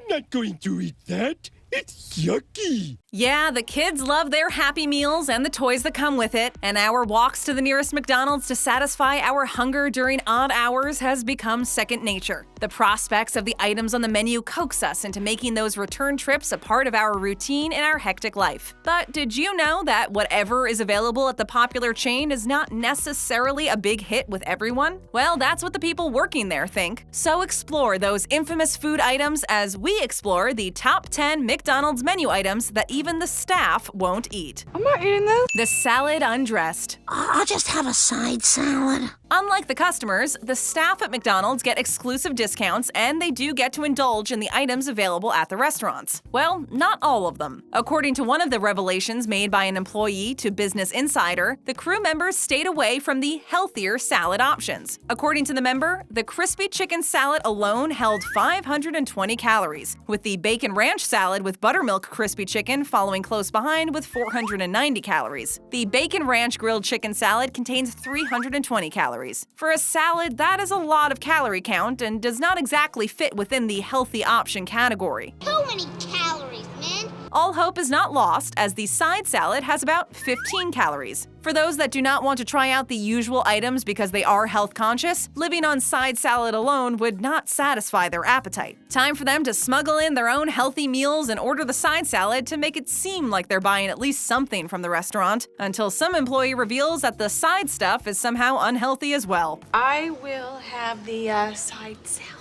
not going to eat that. It's yucky. Yeah, the kids love their Happy Meals and the toys that come with it, and our walks to the nearest McDonald's to satisfy our hunger during odd hours has become second nature. The prospects of the items on the menu coax us into making those return trips a part of our routine in our hectic life. But did you know that whatever is available at the popular chain is not necessarily a big hit with everyone? Well, that's what the people working there think. So explore those infamous food items as we explore the top 10 McDonald's menu items that even the staff won't eat. I'm not eating this. The salad undressed. I'll just have a side salad. Unlike the customers, the staff at McDonald's get exclusive discounts and they do get to indulge in the items available at the restaurants. Well, not all of them. According to one of the revelations made by an employee to Business Insider, the crew members stayed away from the healthier salad options. According to the member, the crispy chicken salad alone held 520 calories, with the bacon ranch salad with buttermilk crispy chicken following close behind with 490 calories. The bacon ranch grilled chicken salad contains 320 calories. For a salad, that is a lot of calorie count and does not exactly fit within the healthy option category. How many calories, man? All hope is not lost, as the side salad has about 15 calories. For those that do not want to try out the usual items because they are health conscious, living on side salad alone would not satisfy their appetite. Time for them to smuggle in their own healthy meals and order the side salad to make it seem like they're buying at least something from the restaurant, until some employee reveals that the side stuff is somehow unhealthy as well. I will have the side salad.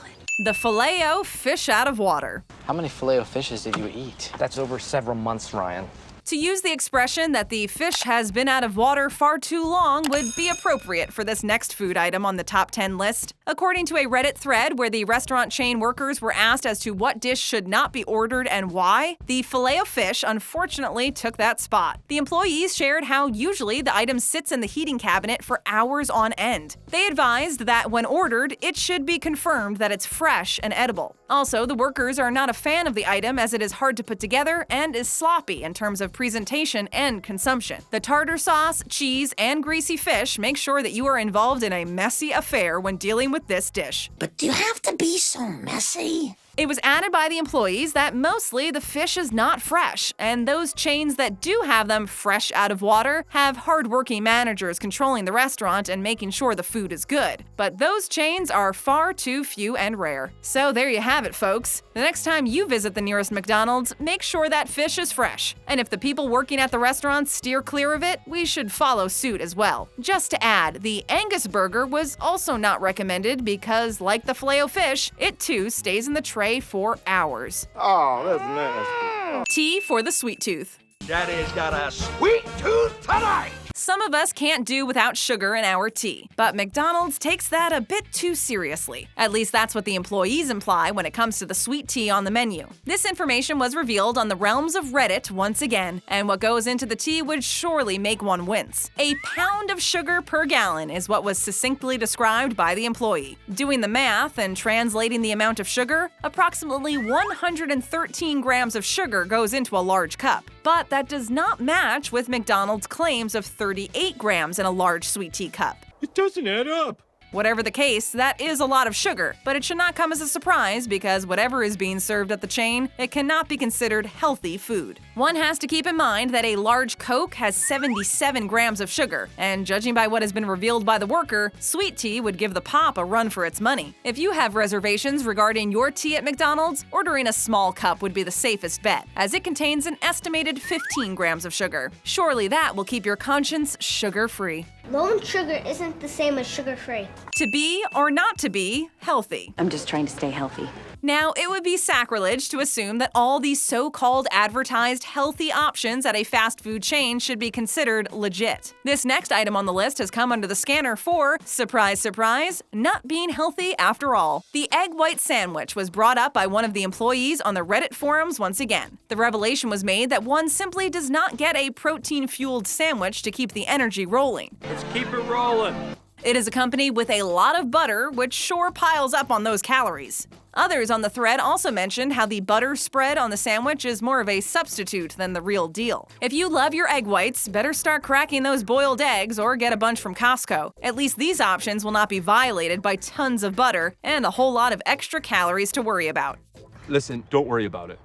The Filet-O fish out of water. How many Filet-O fishes did you eat? That's over several months, Ryan. To use the expression that the fish has been out of water far too long would be appropriate for this next food item on the top 10 list. According to a Reddit thread where the restaurant chain workers were asked as to what dish should not be ordered and why, the Filet-O-Fish unfortunately took that spot. The employees shared how usually the item sits in the heating cabinet for hours on end. They advised that when ordered, it should be confirmed that it's fresh and edible. Also, the workers are not a fan of the item as it is hard to put together and is sloppy in terms of presentation and consumption. The tartar sauce, cheese, and greasy fish make sure that you are involved in a messy affair when dealing with this dish. But do you have to be so messy? It was added by the employees that mostly the fish is not fresh, and those chains that do have them fresh out of water have hardworking managers controlling the restaurant and making sure the food is good. But those chains are far too few and rare. So there you have it, folks. The next time you visit the nearest McDonald's, make sure that fish is fresh. And if the people working at the restaurant steer clear of it, we should follow suit as well. Just to add, the Angus burger was also not recommended because, like the Filet-O-Fish, it too stays in the tray for hours. Oh, that's nasty. T for the sweet tooth. Daddy's got a sweet tooth tonight. Some of us can't do without sugar in our tea, but McDonald's takes that a bit too seriously. At least that's what the employees imply when it comes to the sweet tea on the menu. This information was revealed on the realms of Reddit once again, and what goes into the tea would surely make one wince. A pound of sugar per gallon is what was succinctly described by the employee. Doing the math and translating the amount of sugar, approximately 113 grams of sugar goes into a large cup. But that does not match with McDonald's claims of 38 grams in a large sweet tea cup. It doesn't add up. Whatever the case, that is a lot of sugar, but it should not come as a surprise because whatever is being served at the chain, it cannot be considered healthy food. One has to keep in mind that a large Coke has 77 grams of sugar, and judging by what has been revealed by the worker, sweet tea would give the pop a run for its money. If you have reservations regarding your tea at McDonald's, ordering a small cup would be the safest bet, as it contains an estimated 15 grams of sugar. Surely that will keep your conscience sugar-free. Low in sugar isn't the same as sugar-free. To be or not to be healthy. I'm just trying to stay healthy. Now, it would be sacrilege to assume that all these so-called advertised healthy options at a fast food chain should be considered legit. This next item on the list has come under the scanner for, surprise, surprise, not being healthy after all. The egg white sandwich was brought up by one of the employees on the Reddit forums once again. The revelation was made that one simply does not get a protein-fueled sandwich to keep the energy rolling. Let's keep it rolling. It is accompanied with a lot of butter, which sure piles up on those calories. Others on the thread also mentioned how the butter spread on the sandwich is more of a substitute than the real deal. If you love your egg whites, better start cracking those boiled eggs or get a bunch from Costco. At least these options will not be violated by tons of butter and a whole lot of extra calories to worry about. Listen, don't worry about it.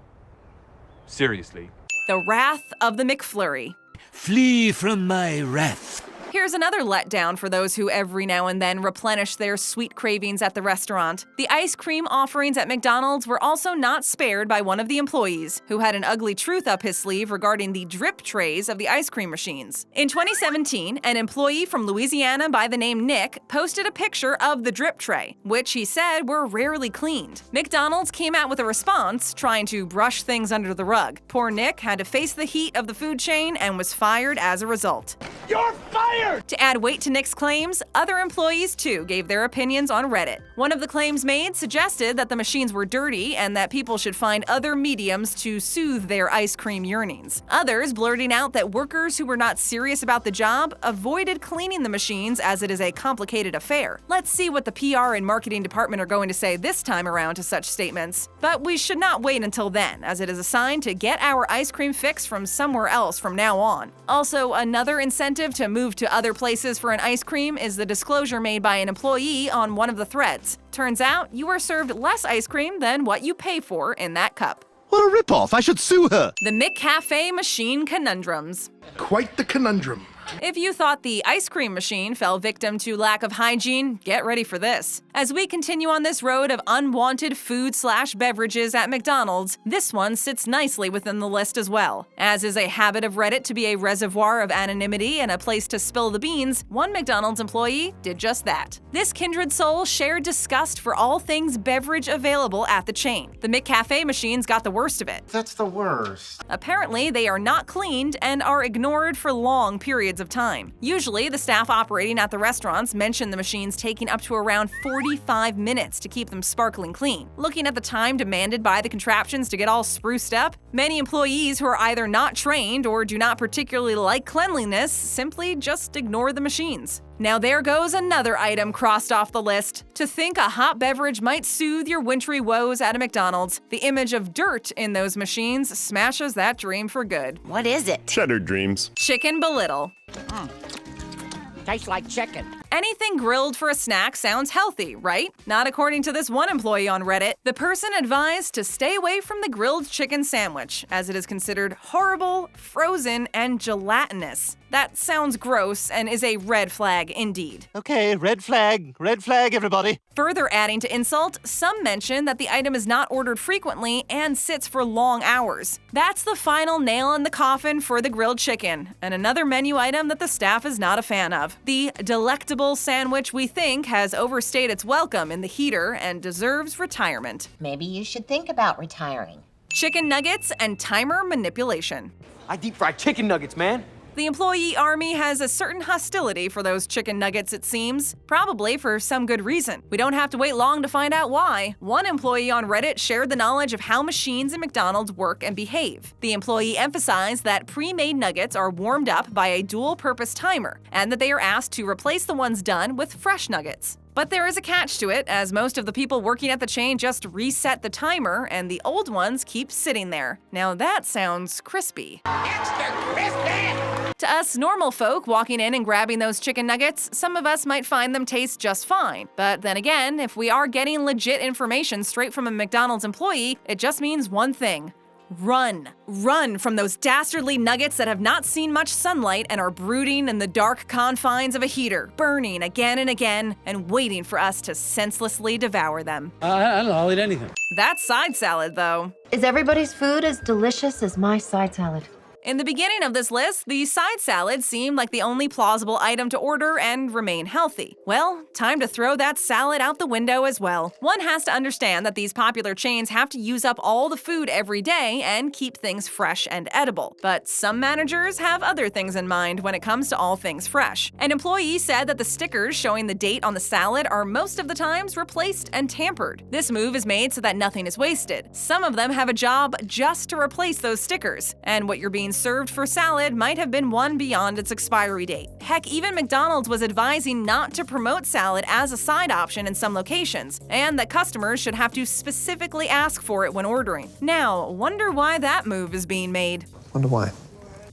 Seriously. The wrath of the McFlurry. Flee from my wrath. Here's another letdown for those who every now and then replenish their sweet cravings at the restaurant. The ice cream offerings at McDonald's were also not spared by one of the employees, who had an ugly truth up his sleeve regarding the drip trays of the ice cream machines. In 2017, an employee from Louisiana by the name Nick posted a picture of the drip tray, which he said were rarely cleaned. McDonald's came out with a response, trying to brush things under the rug. Poor Nick had to face the heat of the food chain and was fired as a result. You're fired! To add weight to Nick's claims, other employees too gave their opinions on Reddit. One of the claims made suggested that the machines were dirty and that people should find other mediums to soothe their ice cream yearnings. Others blurting out that workers who were not serious about the job avoided cleaning the machines as it is a complicated affair. Let's see what the PR and marketing department are going to say this time around to such statements. But we should not wait until then, as it is a sign to get our ice cream fix from somewhere else from now on. Also, another incentive to move to other places for an ice cream is the disclosure made by an employee on one of the threads. Turns out, you are served less ice cream than what you pay for in that cup. What a ripoff! I should sue her! The McCafe machine conundrums. Quite the conundrum. If you thought the ice cream machine fell victim to lack of hygiene, get ready for this. As we continue on this road of unwanted food/beverages at McDonald's, this one sits nicely within the list as well. As is a habit of Reddit to be a reservoir of anonymity and a place to spill the beans, one McDonald's employee did just that. This kindred soul shared disgust for all things beverage available at the chain. The McCafe machines got the worst of it. That's the worst. Apparently, they are not cleaned and are ignored for long periods of time. Usually, the staff operating at the restaurants mention the machines taking up to around 45 minutes to keep them sparkling clean. Looking at the time demanded by the contraptions to get all spruced up, many employees who are either not trained or do not particularly like cleanliness simply just ignore the machines. Now there goes another item crossed off the list. To think a hot beverage might soothe your wintry woes at a McDonald's, the image of dirt in those machines smashes that dream for good. What is it? Shattered dreams. Chicken Belittle. Tastes like chicken. Anything grilled for a snack sounds healthy, right? Not according to this one employee on Reddit. The person advised to stay away from the grilled chicken sandwich, as it is considered horrible, frozen, and gelatinous. That sounds gross and is a red flag indeed. Okay, red flag, everybody. Further adding to insult, some mention that the item is not ordered frequently and sits for long hours. That's the final nail in the coffin for the grilled chicken, and another menu item that the staff is not a fan of. The delectable sandwich we think has overstayed its welcome in the heater and deserves retirement. Maybe you should think about retiring. Chicken nuggets and timer manipulation. I deep fry chicken nuggets, man. The employee army has a certain hostility for those chicken nuggets, it seems. Probably for some good reason. We don't have to wait long to find out why. One employee on Reddit shared the knowledge of how machines in McDonald's work and behave. The employee emphasized that pre-made nuggets are warmed up by a dual-purpose timer, and that they are asked to replace the ones done with fresh nuggets. But there is a catch to it, as most of the people working at the chain just reset the timer and the old ones keep sitting there. Now that sounds crispy. Extra crispy! To us normal folk walking in and grabbing those chicken nuggets, some of us might find them taste just fine. But then again, if we are getting legit information straight from a McDonald's employee, it just means one thing. Run. Run from those dastardly nuggets that have not seen much sunlight and are brooding in the dark confines of a heater, burning again and again, and waiting for us to senselessly devour them. I'll eat anything. That's side salad, though. Is everybody's food as delicious as my side salad? In the beginning of this list, the side salad seemed like the only plausible item to order and remain healthy. Well, time to throw that salad out the window as well. One has to understand that these popular chains have to use up all the food every day and keep things fresh and edible. But some managers have other things in mind when it comes to all things fresh. An employee said that the stickers showing the date on the salad are most of the times replaced and tampered. This move is made so that nothing is wasted. Some of them have a job just to replace those stickers, and what you're being served for salad might have been one beyond its expiry date. Heck, even McDonald's was advising not to promote salad as a side option in some locations, and that customers should have to specifically ask for it when ordering. Now, wonder why that move is being made. Wonder why.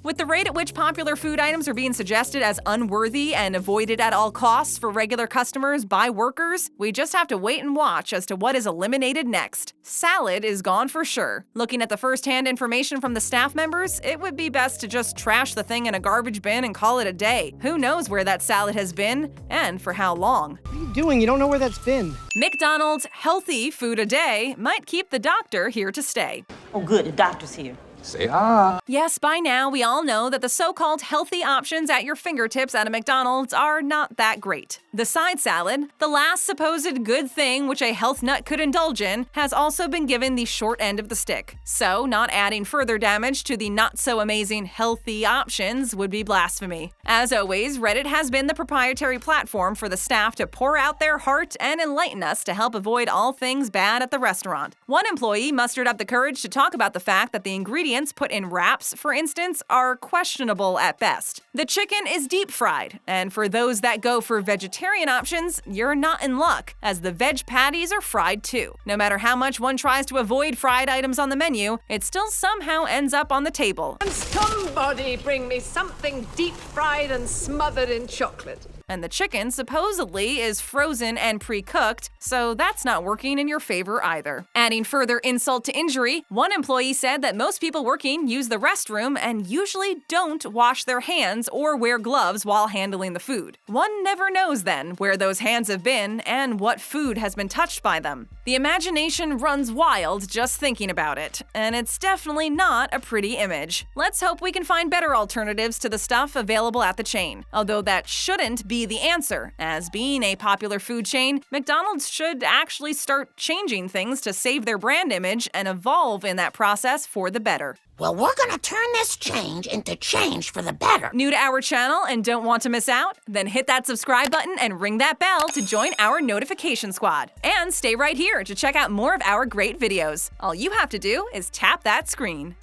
With the rate at which popular food items are being suggested as unworthy and avoided at all costs for regular customers by workers, we just have to wait and watch as to what is eliminated next. Salad is gone for sure. Looking at the first-hand information from the staff members, it would be best to just trash the thing in a garbage bin and call it a day. Who knows where that salad has been and for how long? What are you doing? You don't know where that's been. McDonald's healthy food a day might keep the doctor here to stay. Oh good, the doctor's here. Say ah. Yes, by now we all know that the so-called healthy options at your fingertips at a McDonald's are not that great. The side salad, the last supposed good thing which a health nut could indulge in, has also been given the short end of the stick. So, not adding further damage to the not-so-amazing healthy options would be blasphemy. As always, Reddit has been the proprietary platform for the staff to pour out their heart and enlighten us to help avoid all things bad at the restaurant. One employee mustered up the courage to talk about the fact that the ingredients put in wraps, for instance, are questionable at best. The chicken is deep fried, and for those that go for vegetarian options, you're not in luck, as the veg patties are fried too. No matter how much one tries to avoid fried items on the menu, it still somehow ends up on the table. Somebody bring me something deep fried and smothered in chocolate. And the chicken supposedly is frozen and pre-cooked, so that's not working in your favor either. Adding further insult to injury, one employee said that most people working use the restroom and usually don't wash their hands or wear gloves while handling the food. One never knows then where those hands have been and what food has been touched by them. The imagination runs wild just thinking about it, and it's definitely not a pretty image. Let's hope we can find better alternatives to the stuff available at the chain, although that shouldn't be the answer, as being a popular food chain, McDonald's should actually start changing things to save their brand image and evolve in that process for the better. Well, we're gonna turn this change into change for the better. New to our channel and don't want to miss out? Then hit that subscribe button and ring that bell to join our notification squad. And stay right here to check out more of our great videos. All you have to do is tap that screen.